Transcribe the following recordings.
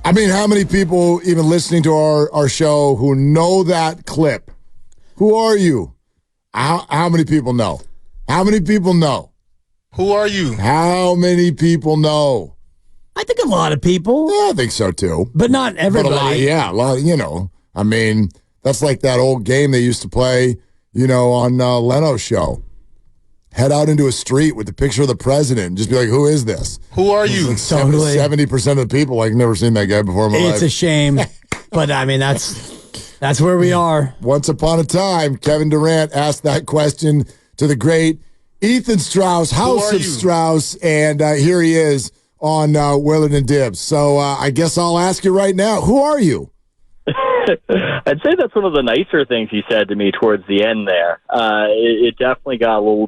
I mean, how many people even listening to our show who know that clip? Who are you? How many people know? How many people know? Who are you? How many people know? I think a lot of people. Yeah, I think so too. But not everybody. But a lot, I mean, that's like that old game they used to play, on Leno's show. Head out into a street with the picture of the president and just be like, who is this? Who are you? Like Totally. 70% of the people, I've never seen that guy before in my life. It's a shame. But, I mean, that's where we are. Once upon a time, Kevin Durant asked that question to the great Ethan Strauss, House of Strauss, and here he is on Willard and Dibs. So I guess I'll ask you right now, who are you? I'd say that's one of the nicer things he said to me towards the end there. It definitely got a little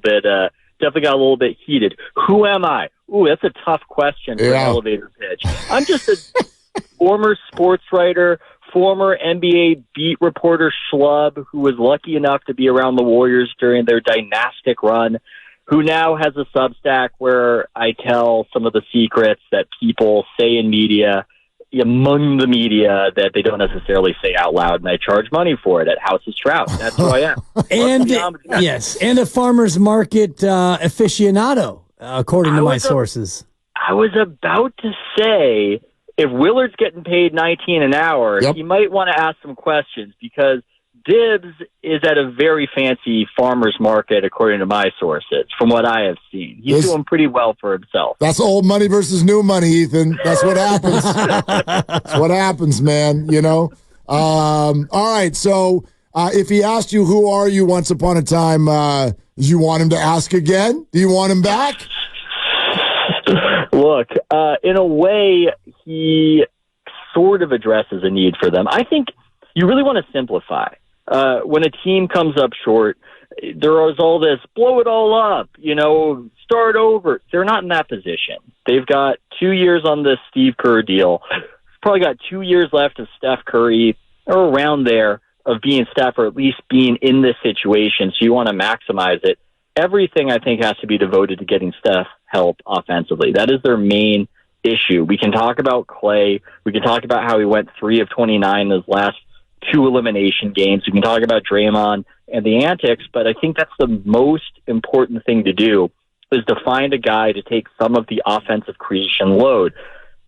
bit heated. Who am I? Ooh, that's a tough question for an elevator pitch. I'm just a former sports writer, former NBA beat reporter schlub who was lucky enough to be around the Warriors during their dynastic run, who now has a Substack where I tell some of the secrets that people say in media, among the media, that they don't necessarily say out loud, and I charge money for it at House of Strauss. That's who I am. And a farmer's market aficionado, according to my sources. I was about to say, if Willard's getting paid $19 an hour, he might want to ask some questions, because Dibs is at a very fancy farmer's market, according to my sources, from what I have seen. He's doing pretty well for himself. That's old money versus new money, Ethan. That's what happens. That's what happens, man, all right, so if he asked you, who are you once upon a time, do you want him to ask again? Do you want him back? Look, in a way, he sort of addresses a need for them. I think you really want to simplify. When a team comes up short, there is all this, blow it all up, start over. They're not in that position. They've got 2 years on this Steve Kerr deal. Probably got 2 years left of Steph Curry, or around there, of being Steph, or at least being in this situation, so you want to maximize it. Everything, I think, has to be devoted to getting Steph help offensively. That is their main issue. We can talk about Clay. We can talk about how he went 3 of 29 in his last 2 elimination games. We can talk about Draymond and the antics, but I think that's the most important thing to do, is to find a guy to take some of the offensive creation load.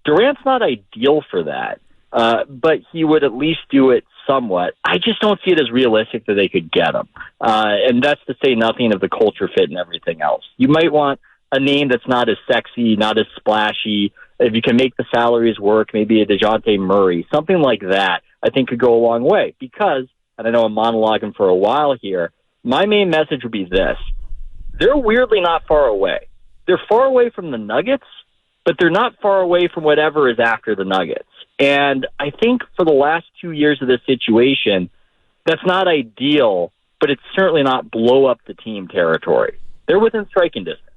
Durant's not ideal for that, but he would at least do it somewhat. I just don't see it as realistic that they could get him. And that's to say nothing of the culture fit and everything else. You might want a name that's not as sexy, not as splashy. If you can make the salaries work, maybe a DeJounte Murray, something like that, I think could go a long way. Because, and I know I'm monologuing for a while here, my main message would be this. They're weirdly not far away. They're far away from the Nuggets, but they're not far away from whatever is after the Nuggets. And I think for the last 2 years of this situation, that's not ideal, but it's certainly not blow up the team territory. They're within striking distance.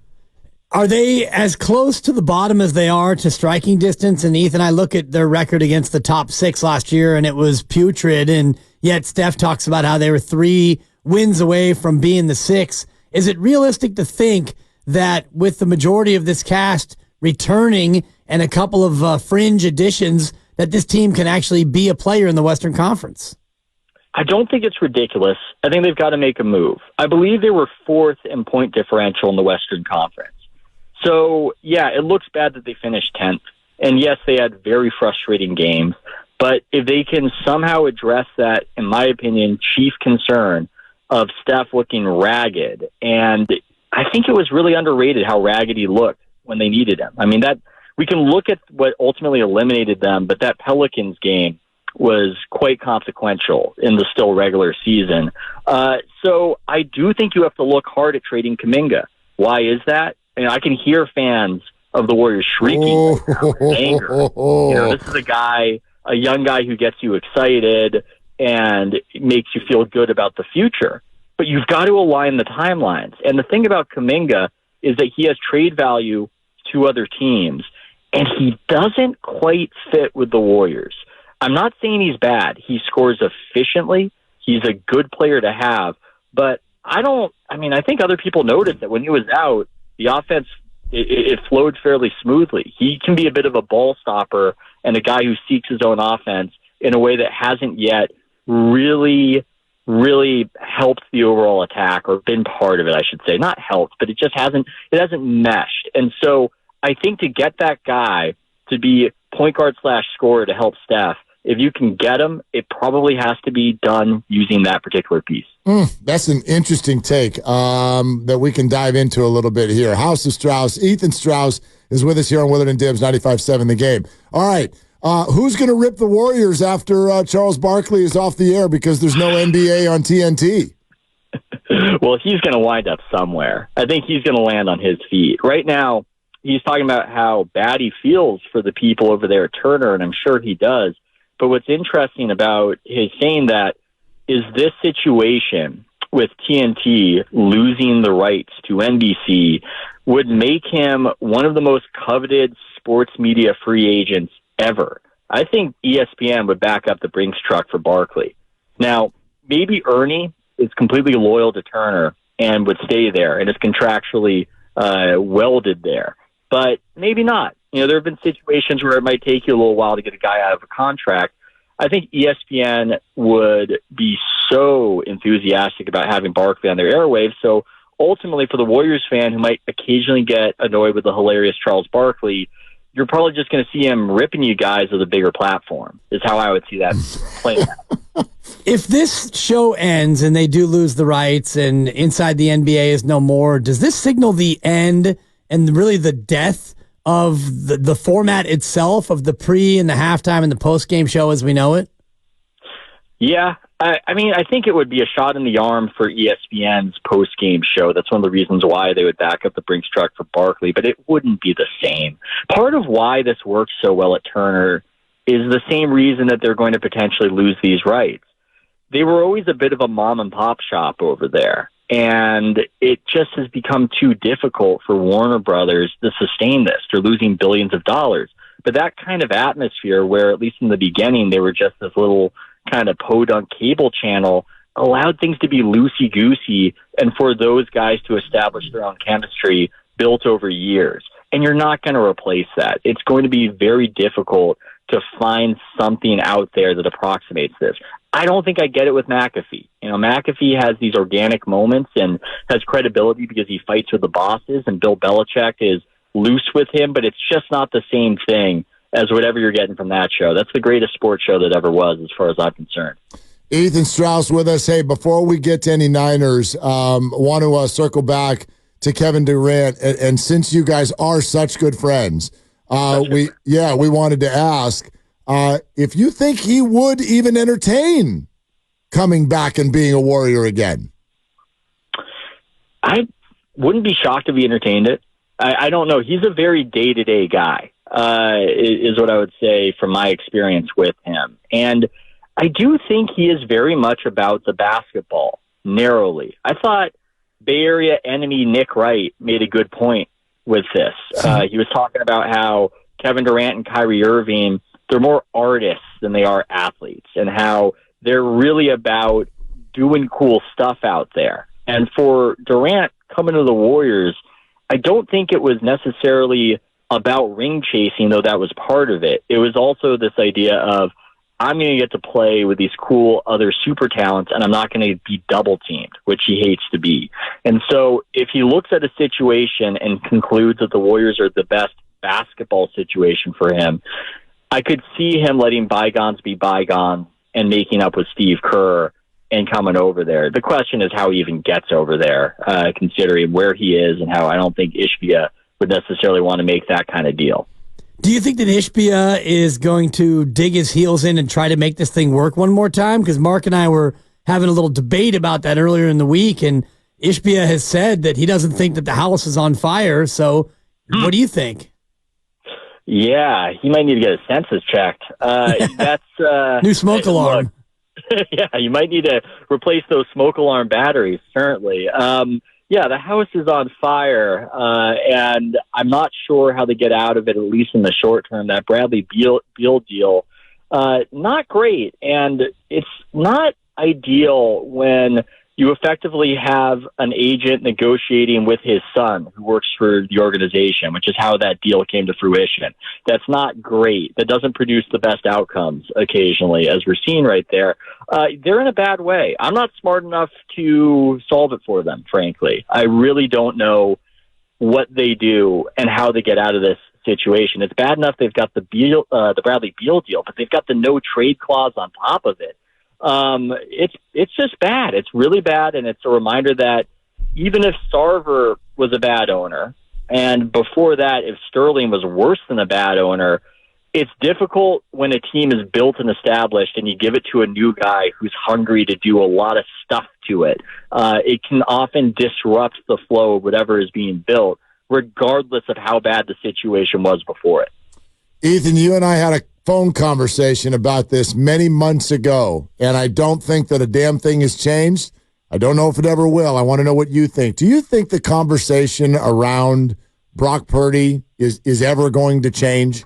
Are they as close to the bottom as they are to striking distance? And Ethan, I look at their record against the top 6 last year, and it was putrid. And yet Steph talks about how they were 3 wins away from being the 6. Is it realistic to think that with the majority of this cast returning and a couple of fringe additions, that this team can actually be a player in the Western Conference? I don't think it's ridiculous. I think they've got to make a move. I believe they were 4th in point differential in the Western Conference. So, yeah, it looks bad that they finished 10th. And, yes, they had very frustrating games. But if they can somehow address that, in my opinion, chief concern of Steph looking ragged, and I think it was really underrated how ragged he looked when they needed him. I mean, that we can look at what ultimately eliminated them, but that Pelicans game was quite consequential in the still regular season. So I do think you have to look hard at trading Kuminga. Why is that? I can hear fans of the Warriors shrieking right now in anger. This is a young guy who gets you excited and makes you feel good about the future. But you've got to align the timelines. And the thing about Kuminga is that he has trade value to other teams, and he doesn't quite fit with the Warriors. I'm not saying he's bad. He scores efficiently. He's a good player to have. But I think other people noticed that when he was out, the offense it flowed fairly smoothly. He can be a bit of a ball stopper and a guy who seeks his own offense in a way that hasn't yet really helped the overall attack, or been part of it, I should say. Not helped, but it hasn't meshed. And so I think to get that guy to be point guard / scorer to help Steph, if you can get him, it probably has to be done using that particular piece. That's an interesting take that we can dive into a little bit here. House of Strauss, Ethan Strauss is with us here on Willard and Dibs 95.7 The Game. All right, who's going to rip the Warriors after Charles Barkley is off the air because there's no NBA on TNT? Well, he's going to wind up somewhere. I think he's going to land on his feet. Right now, he's talking about how bad he feels for the people over there at Turner, and I'm sure he does. But what's interesting about his saying that is this situation with TNT losing the rights to NBC would make him one of the most coveted sports media free agents ever. I think ESPN would back up the Brinks truck for Barkley. Now, maybe Ernie is completely loyal to Turner and would stay there and is contractually welded there. But maybe not. There have been situations where it might take you a little while to get a guy out of a contract. I think ESPN would be so enthusiastic about having Barkley on their airwaves. So ultimately, for the Warriors fan who might occasionally get annoyed with the hilarious Charles Barkley, you're probably just going to see him ripping you guys with a bigger platform, is how I would see that playing out. If this show ends and they do lose the rights and Inside the NBA is no more, does this signal the end and really the death of the format itself, of the pre and the halftime and the post-game show as we know it? Yeah. I mean, I think it would be a shot in the arm for ESPN's post-game show. That's one of the reasons why they would back up the Brinks truck for Barkley, but it wouldn't be the same. Part of why this works so well at Turner is the same reason that they're going to potentially lose these rights. They were always a bit of a mom-and-pop shop over there, and it just has become too difficult for Warner Brothers to sustain this. They're losing billions of dollars. But that kind of atmosphere where, at least in the beginning, they were just this little kind of podunk cable channel, allowed things to be loosey-goosey and for those guys to establish their own chemistry built over years. And you're not going to replace that. It's going to be very difficult to find something out there that approximates this. I don't think I get it with McAfee. McAfee has these organic moments and has credibility because he fights with the bosses, and Bill Belichick is loose with him, but it's just not the same thing as whatever you're getting from that show. That's the greatest sports show that ever was, as far as I'm concerned. Ethan Strauss with us. Hey, before we get to any Niners, want to circle back to Kevin Durant, and since you guys are such good friends, we wanted to ask if you think he would even entertain coming back and being a Warrior again. I wouldn't be shocked if he entertained it. I don't know. He's a very day-to-day guy, is what I would say from my experience with him. And I do think he is very much about the basketball, narrowly. I thought Bay Area enemy Nick Wright made a good point with this. He was talking about how Kevin Durant and Kyrie Irving, they're more artists than they are athletes, and how they're really about doing cool stuff out there. And for Durant coming to the Warriors, I don't think it was necessarily about ring chasing, though that was part of it. It was also this idea of, I'm going to get to play with these cool other super talents, and I'm not going to be double teamed, which he hates to be. And so if he looks at a situation and concludes that the Warriors are the best basketball situation for him, I could see him letting bygones be bygones and making up with Steve Kerr and coming over there. The question is how he even gets over there, considering where he is and how I don't think Ishbia would necessarily want to make that kind of deal. Do you think that Ishbia is going to dig his heels in and try to make this thing work one more time? Because Mark and I were having a little debate about that earlier in the week, and Ishbia has said that he doesn't think that the house is on fire. So what do you think? Yeah, he might need to get his senses checked. That's new smoke alarm. Look, yeah, you might need to replace those smoke alarm batteries, certainly. Yeah, the house is on fire, and I'm not sure how they get out of it, at least in the short term. That Bradley Beal deal, not great, and it's not ideal when you effectively have an agent negotiating with his son who works for the organization, which is how that deal came to fruition. That's not great. That doesn't produce the best outcomes occasionally, as we're seeing right there. They're in a bad way. I'm not smart enough to solve it for them, frankly. I really don't know what they do and how they get out of this situation. It's bad enough they've got the Bradley Beal deal, but they've got the no trade clause on top of it. It's just bad. It's really bad, and it's a reminder that even if Sarver was a bad owner, and before that, if Sterling was worse than a bad owner, it's difficult when a team is built and established and you give it to a new guy who's hungry to do a lot of stuff to it. It can often disrupt the flow of whatever is being built, regardless of how bad the situation was before it. Ethan, you and I had a phone conversation about this many months ago, and I don't think that a damn thing has changed. I don't know if it ever will. I want to know what you think. Do you think the conversation around Brock Purdy is ever going to change?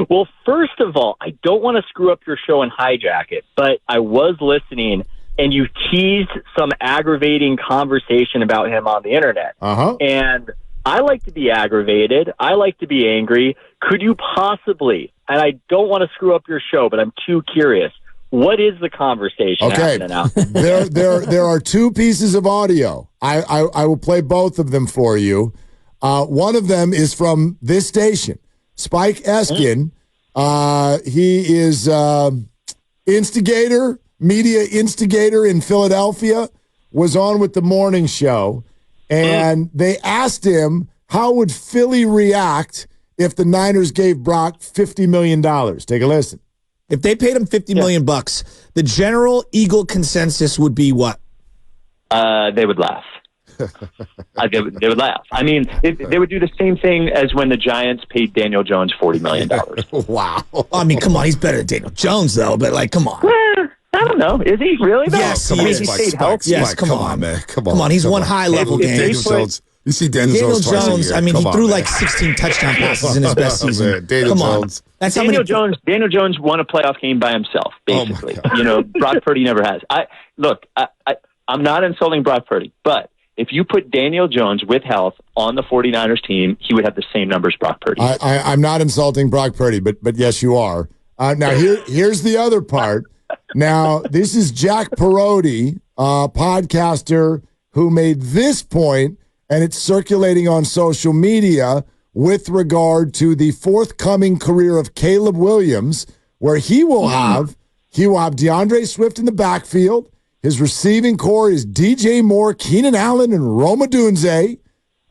Well, first of all, I don't want to screw up your show and hijack it, but I was listening, and you teased some aggravating conversation about him on the internet. And I like to be aggravated. I like to be angry. Could you possibly, and I don't want to screw up your show, but I'm too curious, what is the conversation happening now? There are two pieces of audio. I will play both of them for you. One of them is from this station. Spike Eskin, he is media instigator in Philadelphia, was on with the morning show, and they asked him how would Philly react if the Niners gave Brock $50 million. Take a listen. If they paid him $50 million bucks, the general Eagle consensus would be what? They would laugh. They would laugh. I mean, they would do the same thing as when the Giants paid Daniel Jones $40 million. Wow. I mean, come on. He's better than Daniel Jones, though, but, like, come on. I don't know. Is he really, though? Yes, he is. Yes, come on, man. Come on. He's one high-level game. Daniel Jones. You see Daniel Jones. I mean, he threw like 16 touchdown passes in his best season. Daniel Jones. That's Daniel Jones won a playoff game by himself, basically. Brock Purdy never has. I'm not insulting Brock Purdy, but if you put Daniel Jones with health on the 49ers team, he would have the same numbers Brock Purdy. I'm not insulting Brock Purdy, but yes, you are. Now, here's the other part. Now, this is Jack Perotti, podcaster, who made this point, and it's circulating on social media with regard to the forthcoming career of Caleb Williams, where he will have DeAndre Swift in the backfield. His receiving core is DJ Moore, Keenan Allen, and Rome Odunze.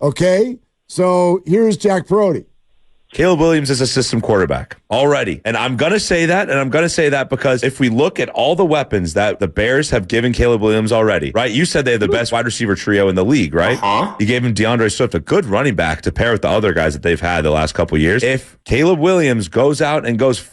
Okay? So here's Jack Perotti. Caleb Williams is a system quarterback already. And I'm going to say that, because if we look at all the weapons that the Bears have given Caleb Williams already, right? You said they have the best wide receiver trio in the league, right? You gave him DeAndre Swift, a good running back to pair with the other guys that they've had the last couple of years. If Caleb Williams goes out and goes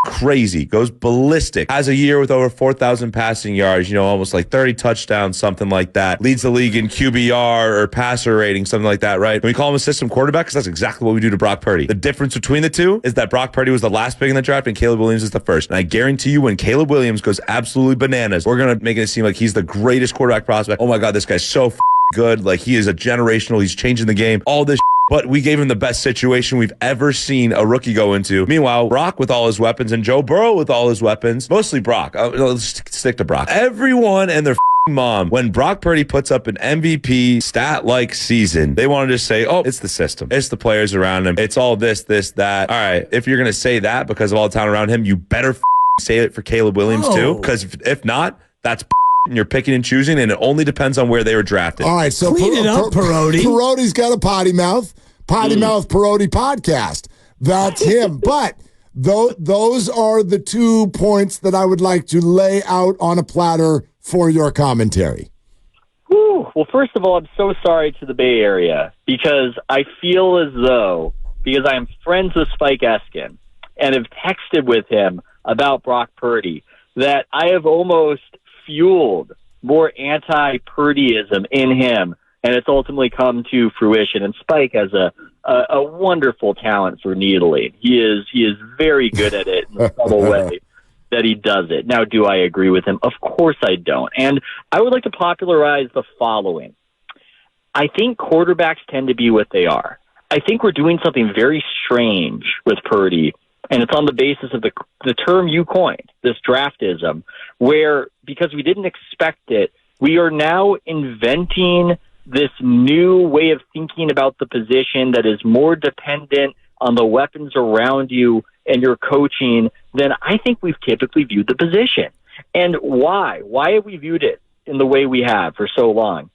crazy, goes ballistic, has a year with over 4,000 passing yards, almost like 30 touchdowns, something like that, leads the league in QBR or passer rating, something like that, right? When we call him a system quarterback, because that's exactly what we do to Brock Purdy. The difference between the two is that Brock Purdy was the last pick in the draft and Caleb Williams is the first. And I guarantee you, when Caleb Williams goes absolutely bananas, we're going to make it seem like he's the greatest quarterback prospect. Oh my God, this guy's so good. Like, he is a generational, he's changing the game, all this. But we gave him the best situation we've ever seen a rookie go into. Meanwhile, Brock with all his weapons and Joe Burrow with all his weapons, mostly Brock. Let's stick to Brock. Everyone and their mom, when Brock Purdy puts up an MVP stat-like season, they want to just say, oh, it's the system. It's the players around him. It's all this, that. All right, if you're going to say that because of all the talent around him, you better say it for Caleb Williams too, because if not, that's and you're picking and choosing, and it only depends on where they were drafted. All right, so clean it up, Perotti. Perotti's got a potty mouth Perotti podcast. That's him. But those are the 2 points that I would like to lay out on a platter for your commentary. Whew. Well, first of all, I'm so sorry to the Bay Area, because I feel as though, because I am friends with Spike Eskin and have texted with him about Brock Purdy, that I have almost fueled more anti-Purdyism in him, and it's ultimately come to fruition. And Spike has a wonderful talent for needling. He is very good at it in a subtle way that he does it. Now, do I agree with him? Of course I don't. And I would like to popularize the following. I think quarterbacks tend to be what they are. I think we're doing something very strange with Purdy, and it's on the basis of the term you coined, this draftism, where because we didn't expect it, we are now inventing this new way of thinking about the position that is more dependent on the weapons around you and your coaching than I think we've typically viewed the position. And why? Why have we viewed it in the way we have for so long?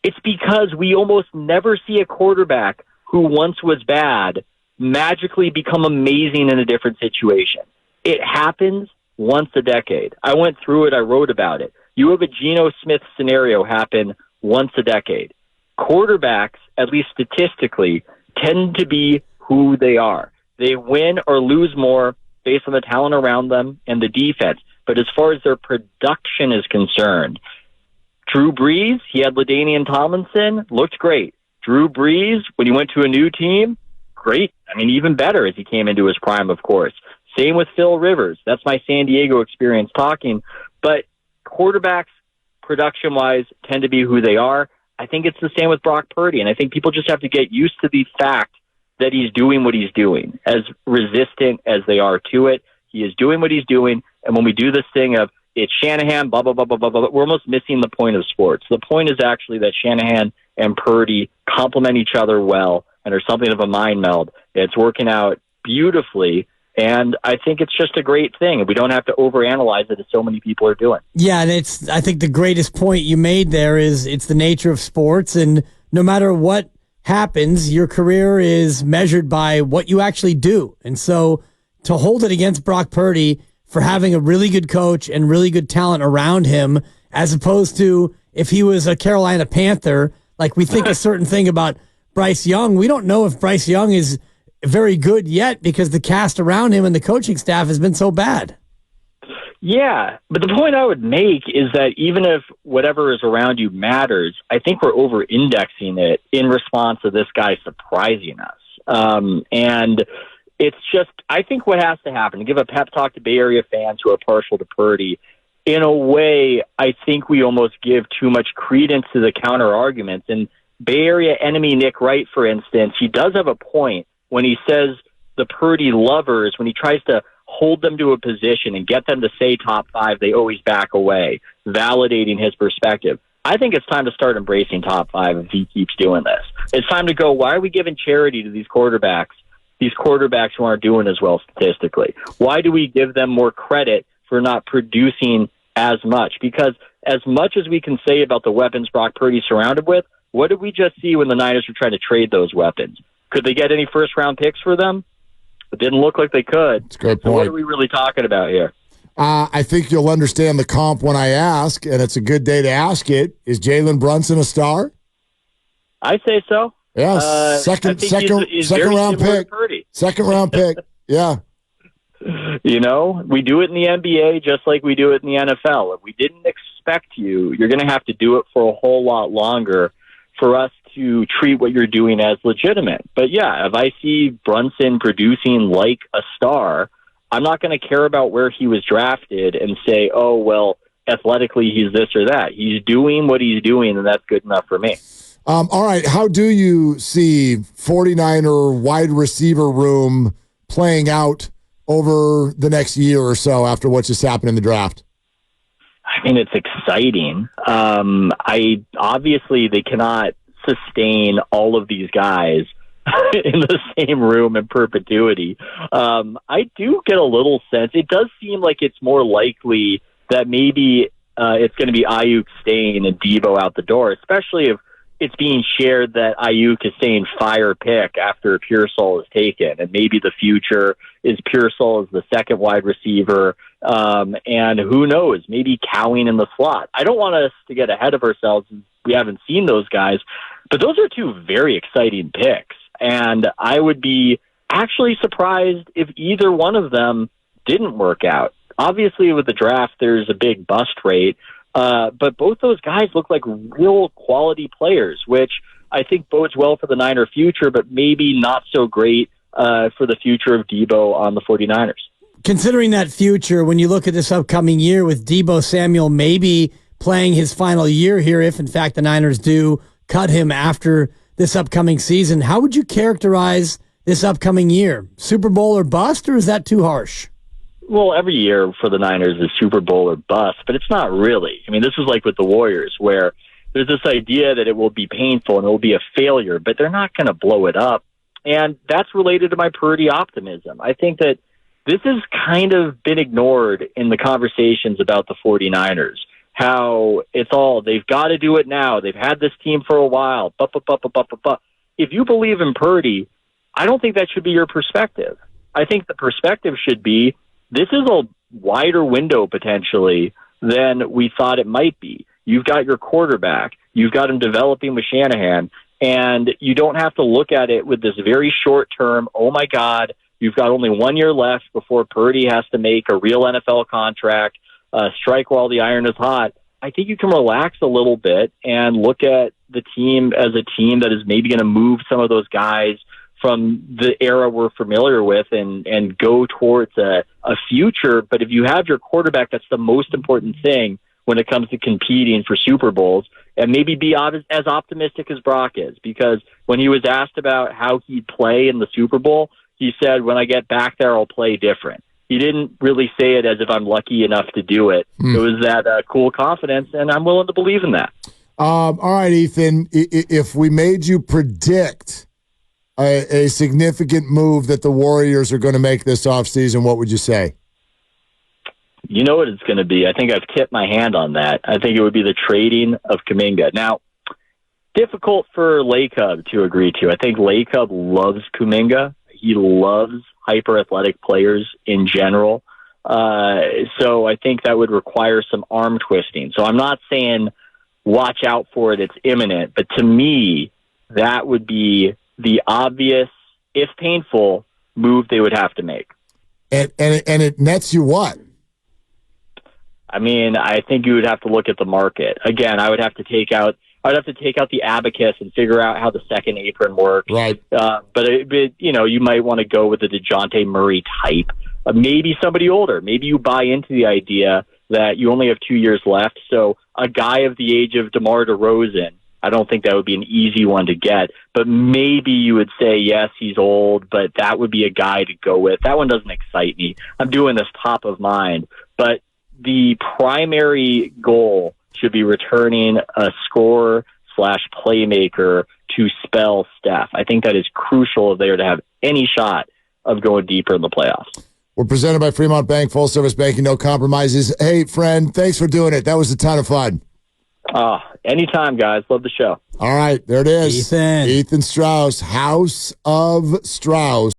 It's because we almost never see a quarterback who once was bad magically become amazing in a different situation. It happens once a decade. I went through it. I wrote about it. You have a Geno Smith scenario happen once a decade. Quarterbacks, at least statistically, tend to be who they are. They win or lose more based on the talent around them and the defense. But as far as their production is concerned, Drew Brees, he had LaDainian Tomlinson, looked great. Drew Brees, when he went to a new team, great. I mean, even better as he came into his prime, of course. Same with Phil Rivers. That's my San Diego experience talking. But quarterbacks, production-wise, tend to be who they are. I think it's the same with Brock Purdy, and I think people just have to get used to the fact that he's doing what he's doing, as resistant as they are to it. He is doing what he's doing, and when we do this thing of it's Shanahan, blah, blah, blah, blah, blah, blah, we're almost missing the point of sports. The point is actually that Shanahan and Purdy complement each other well and are something of a mind meld. It's working out beautifully, and I think it's just a great thing, and we don't have to overanalyze it as so many people are doing. Yeah, and I think the greatest point you made there is it's the nature of sports, and no matter what happens, your career is measured by what you actually do. And so to hold it against Brock Purdy for having a really good coach and really good talent around him, as opposed to if he was a Carolina Panther, like we think a certain thing about Bryce Young, we don't know if Bryce Young is very good yet because the cast around him and the coaching staff has been so bad. Yeah, but the point I would make is that even if whatever is around you matters, I think we're over-indexing it in response to this guy surprising us. And it's just, I think what has to happen, to give a pep talk to Bay Area fans who are partial to Purdy, in a way, I think we almost give too much credence to the counter-arguments. And Bay Area enemy Nick Wright, for instance, he does have a point when he says the Purdy lovers, when he tries to hold them to a position and get them to say top five, they always back away, validating his perspective. I think it's time to start embracing top five if he keeps doing this. It's time to go, why are we giving charity to these quarterbacks who aren't doing as well statistically? Why do we give them more credit for not producing as much? Because as much as we can say about the weapons Brock Purdy's surrounded with, what did we just see when the Niners were trying to trade those weapons? Could they get any first-round picks for them? It didn't look like they could. That's a good point. So what are we really talking about here? I think you'll understand the comp when I ask, and it's a good day to ask it. Is Jaylen Brunson a star? I say so. Yeah, second round pick. Second round pick. Yeah. You know, we do it in the NBA just like we do it in the NFL. If we didn't expect you, you're going to have to do it for a whole lot longer for us to treat what you're doing as legitimate. But yeah, if I see Brunson producing like a star, I'm not going to care about where he was drafted and say, oh, well, athletically he's this or that. He's doing what he's doing, and that's good enough for me. All right, how do you see 49er wide receiver room playing out over the next year or so after what just happened in the draft? I mean, it's exciting. Obviously they cannot sustain all of these guys in the same room in perpetuity. I do get a little sense. It does seem like it's more likely that maybe it's going to be Ayuk staying and Debo out the door, especially if it's being shared that Ayuk is saying fire pick after Pearsall is taken, and maybe the future is Pearsall as the second wide receiver, and who knows, maybe cowing in the slot. I don't want us to get ahead of ourselves. We haven't seen those guys, but those are two very exciting picks, and I would be actually surprised if either one of them didn't work out. Obviously, with the draft, there's a big bust rate, but both those guys look like real quality players, which I think bodes well for the Niner future, but maybe not so great for the future of Debo on the 49ers. considering that future, when you look at this upcoming year with Deebo Samuel maybe playing his final year here, if in fact the Niners do cut him after this upcoming season, how would you characterize this upcoming year? Super Bowl or bust, or is that too harsh? Well, every year for the Niners is Super Bowl or bust, but it's not really. I mean, this is like with the Warriors, where there's this idea that it will be painful and it will be a failure, but they're not going to blow it up. And that's related to my Purdy optimism. I think that this has kind of been ignored in the conversations about the 49ers, how it's all, they've got to do it now. They've had this team for a while. If you believe in Purdy, I don't think that should be your perspective. I think the perspective should be, this is a wider window potentially than we thought it might be. You've got your quarterback. You've got him developing with Shanahan, and you don't have to look at it with this very short term, oh my God, you've got only 1 year left before Purdy has to make a real NFL contract, strike while the iron is hot. I think you can relax a little bit and look at the team as a team that is maybe going to move some of those guys from the era we're familiar with and go towards a future. But if you have your quarterback, that's the most important thing when it comes to competing for Super Bowls, and maybe be as optimistic as Brock is, because when he was asked about how he'd play in the Super Bowl, he said, when I get back there, I'll play different. He didn't really say it as if I'm lucky enough to do it. It was that cool confidence, and I'm willing to believe in that. All right, Ethan, if we made you predict a significant move that the Warriors are going to make this offseason, what would you say? You know what it's going to be. I think I've tipped my hand on that. I think it would be the trading of Kuminga. Now, difficult for Lacob to agree to. I think Lacob loves Kuminga. He loves hyper-athletic players in general. So I think that would require some arm twisting. So I'm not saying watch out for it, it's imminent. But to me, that would be the obvious, if painful, move they would have to make. And it nets you what? I mean, I think you would have to look at the market. Again, I would have to take out the abacus and figure out how the second apron works. Right. But you might want to go with the DeJounte Murray type. Maybe somebody older. Maybe you buy into the idea that you only have 2 years left. So a guy of the age of DeMar DeRozan, I don't think that would be an easy one to get. But maybe you would say, yes, he's old, but that would be a guy to go with. That one doesn't excite me. I'm doing this top of mind. But the primary goal should be returning a scorer/playmaker to spell Steph. I think that is crucial if they are to have any shot of going deeper in the playoffs. We're presented by Fremont Bank, full service banking, no compromises. Hey, friend, thanks for doing it. That was a ton of fun. Anytime, guys. Love the show. All right, there it is. Ethan Strauss, House of Strauss.